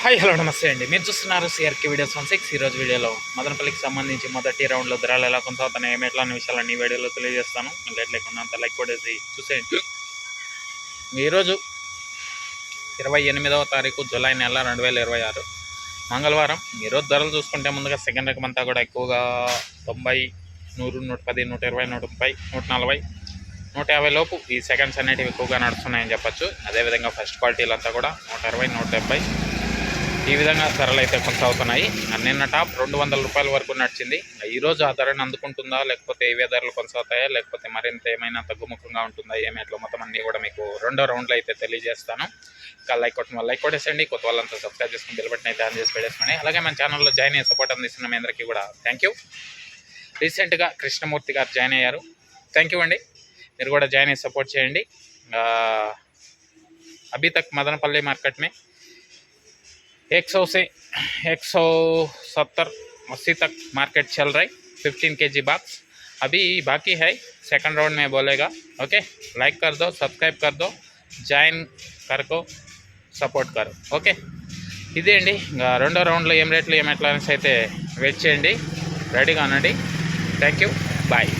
Hi hello నమస్తే అండి. మీరు చూస్తున్నారు సిఆర్కే వీడియోస్ 16. ఈరోజు వీడియోలో మదనపల్లికి సంబంధించి మొదటి రౌండ్లో ధరలు ఎలా కొనసాగుతున్నాయి, ఏమి ఎట్లా అనే విషయాలన్నీ వీడియోలో తెలియజేస్తాను. లేట్ లేకుండా అంత లైక్ కొట్టేసి చూసేయండి. ఈరోజు 28వ తారీఖు జూలై నెల 2026 మంగళవారం. ఈరోజు ధరలు చూసుకుంటే ముందుగా సెకండ్ రకం అంతా కూడా ఎక్కువగా 90, 100, 110, 120, 130, 140, 150 లోపు ఈ సెకండ్స్ అనేటివి ఎక్కువగా నడుస్తున్నాయని చెప్పచ్చు. అదేవిధంగా ఫస్ట్ క్వాలిటీలు అంతా కూడా 160, 170 ఈ విధంగా ధరలు అయితే కొనసాగుతున్నాయి. నిన్న టాప్ 200 రూపాయల వరకు నడిచింది. ఈరోజు ఆ ధరను అందుకుంటుందా, లేకపోతే ఇవే ధరలు కొనసాగుతాయా, లేకపోతే మరింత ఏమైనా తగ్గుముఖంగా ఉంటుందా, ఏమైనా మొత్తం అన్నీ కూడా మీకు రెండో రౌండ్లో అయితే తెలియజేస్తాను. ఇంకా లైక్ కొట్టేసండి. కొత్త వాళ్ళంతా సబ్స్క్రైబ్ చేసుకుని బిల్ బటన్ అయితే ఆన్ చేసి పెట్టేసుకోండి. అలాగే మన ఛానల్లో జాయిన్ అయ్యే సపోర్ట్ అందిస్తున్న మీ అందరికీ కూడా థ్యాంక్ యూ. రీసెంట్గా కృష్ణమూర్తి గారు జాయిన్ అయ్యారు. థ్యాంక్ యూ అండి. మీరు కూడా జాయిన్ అయ్యి సపోర్ట్ చేయండి. अभी तक मदनपल्ली मार्केट में 100 से 170, 80 तक मार्केट चल रहा है. 15 kg बॉक्स अभी बाकी है. सेकंड राउंड में बोलेगा. ओके, लाइक कर दो, सब्सक्राइब कर दो, జాయిన్ కరకో సపోర్ట్ కరో. ఓకే, ఇదే అండి. ఇంకా రెండో రౌండ్లో ఏం రేట్లు ఏం ఎట్లా అనేసి అయితే వెయిట్ చేయండి. రెడీగా ఉండండి. Thank you, bye.